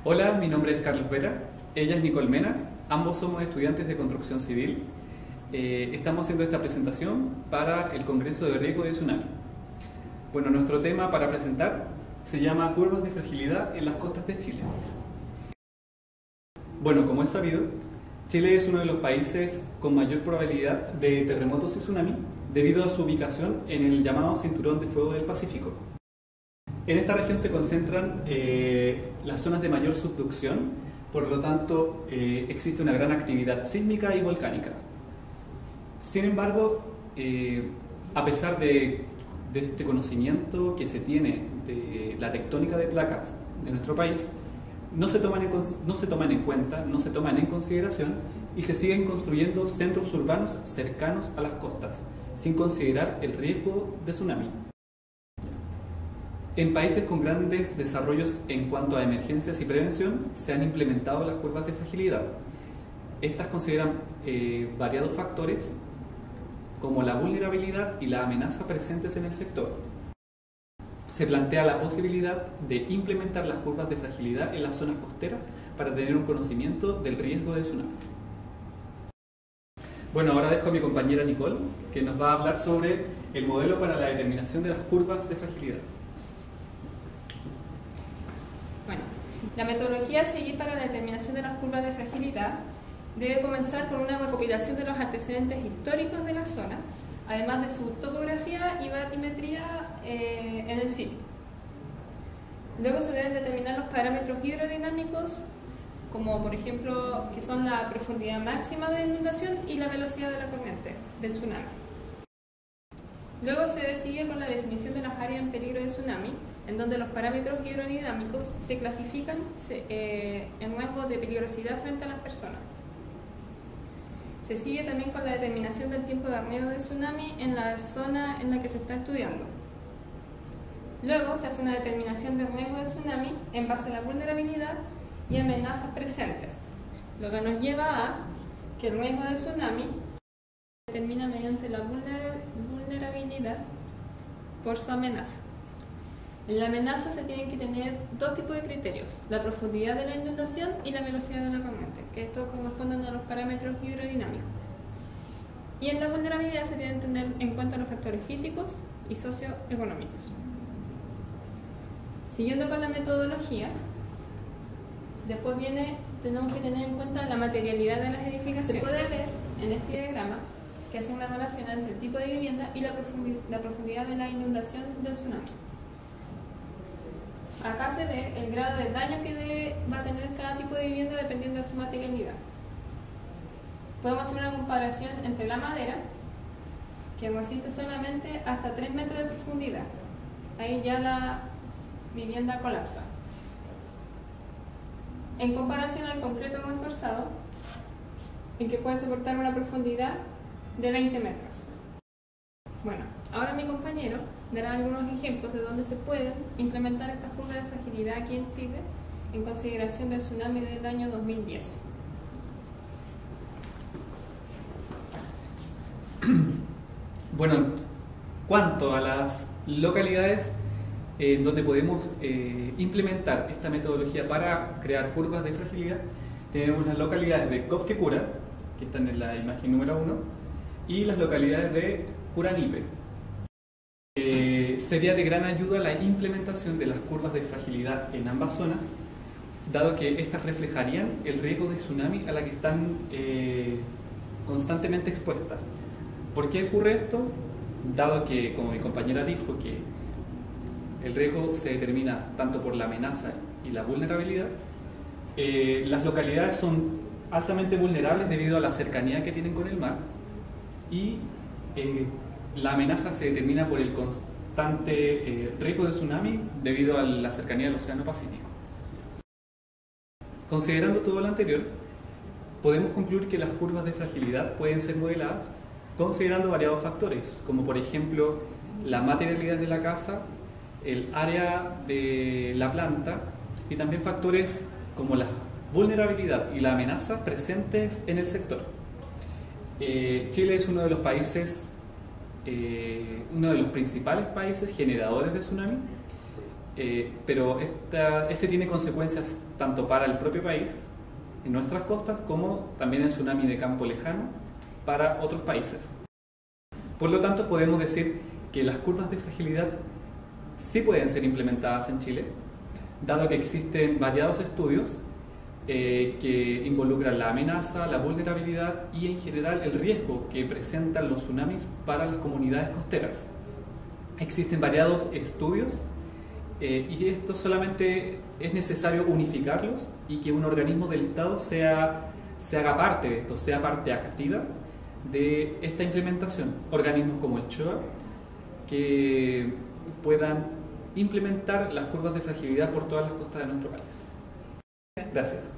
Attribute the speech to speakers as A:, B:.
A: Hola, mi nombre es Carlos Vera, ella es Nicole Mena, ambos somos estudiantes de construcción civil. Estamos haciendo esta presentación para el Congreso de Riesgo de Tsunami. Bueno, nuestro tema para presentar se llama Curvas de fragilidad en las costas de Chile. Bueno, como es sabido, Chile es uno de los países con mayor probabilidad de terremotos y tsunami debido a su ubicación en el llamado Cinturón de Fuego del Pacífico. En esta región se concentran las zonas de mayor subducción, por lo tanto existe una gran actividad sísmica y volcánica. Sin embargo, a pesar de este conocimiento que se tiene de la tectónica de placas de nuestro país, no se toman en cuenta, no se toman en consideración y se siguen construyendo centros urbanos cercanos a las costas, sin considerar el riesgo de tsunami. En países con grandes desarrollos en cuanto a emergencias y prevención, se han implementado las curvas de fragilidad. Estas consideran variados factores como la vulnerabilidad y la amenaza presentes en el sector. Se plantea la posibilidad de implementar las curvas de fragilidad en las zonas costeras para tener un conocimiento del riesgo de tsunami. Bueno, ahora dejo a mi compañera Nicole, que nos va a hablar sobre el modelo para la determinación de las curvas de fragilidad.
B: Bueno, la metodología a seguir para la determinación de las curvas de fragilidad debe comenzar con una recopilación de los antecedentes históricos de la zona, además de su topografía y batimetría en el sitio. Luego se deben determinar los parámetros hidrodinámicos, como por ejemplo que son la profundidad máxima de inundación y la velocidad de la corriente del tsunami. Luego se sigue con la definición de las áreas en peligro de tsunami, en donde los parámetros hidrodinámicos se clasifican en rango de peligrosidad frente a las personas. Se sigue también con la determinación del tiempo de riesgo de tsunami en la zona en la que se está estudiando. Luego se hace una determinación del riesgo de tsunami en base a la vulnerabilidad y amenazas presentes, lo que nos lleva a que el riesgo de tsunami se determina mediante la vulnerabilidad por su amenaza. En la amenaza se tienen que tener dos tipos de criterios: la profundidad de la inundación y la velocidad de la corriente, que estos corresponden a los parámetros hidrodinámicos. Y en la vulnerabilidad se tienen que tener en cuenta los factores físicos y socioeconómicos. Siguiendo con la metodología, después tenemos que tener en cuenta la materialidad de las edificaciones. Se puede ver en este diagrama que hace una relación entre el tipo de vivienda y la profundidad de la inundación del tsunami. Acá se ve el grado de daño que va a tener cada tipo de vivienda dependiendo de su materialidad. Podemos hacer una comparación entre la madera, que resiste solamente hasta 3 metros de profundidad. Ahí ya la vivienda colapsa. En comparación al concreto reforzado, en que puede soportar una profundidad de 20 metros. Bueno, ahora mi compañero dará algunos ejemplos de donde se pueden implementar estas curvas de fragilidad aquí en Chile en consideración del tsunami del año 2010.
A: Bueno, cuanto a las localidades donde podemos implementar esta metodología para crear curvas de fragilidad, tenemos las localidades de Cofquecura, que están en la imagen número 1, y las localidades de Curanipe. Sería de gran ayuda la implementación de las curvas de fragilidad en ambas zonas, dado que estas reflejarían el riesgo de tsunami a la que están constantemente expuestas. ¿Por qué ocurre esto? Dado que, como mi compañera dijo, que el riesgo se determina tanto por la amenaza y la vulnerabilidad, las localidades son altamente vulnerables debido a la cercanía que tienen con el mar y la amenaza se determina por el constante riesgo de tsunami debido a la cercanía del Océano Pacífico. Considerando todo lo anterior, podemos concluir que las curvas de fragilidad pueden ser modeladas considerando variados factores, como por ejemplo la materialidad de la casa, el área de la planta y también factores como la vulnerabilidad y la amenaza presentes en el sector. Chile es uno de los países, uno de los principales países generadores de tsunami pero este tiene consecuencias tanto para el propio país, en nuestras costas, como también el tsunami de campo lejano para otros países. Por lo tanto, podemos decir que las curvas de fragilidad sí pueden ser implementadas en Chile, dado que existen variados estudios que involucran la amenaza, la vulnerabilidad y en general el riesgo que presentan los tsunamis para las comunidades costeras. Existen variados estudios y esto solamente es necesario unificarlos y que un organismo del Estado se haga parte de esto, sea parte activa de esta implementación. Organismos como el CHOA que puedan implementar las curvas de fragilidad por todas las costas de nuestro país. Gracias.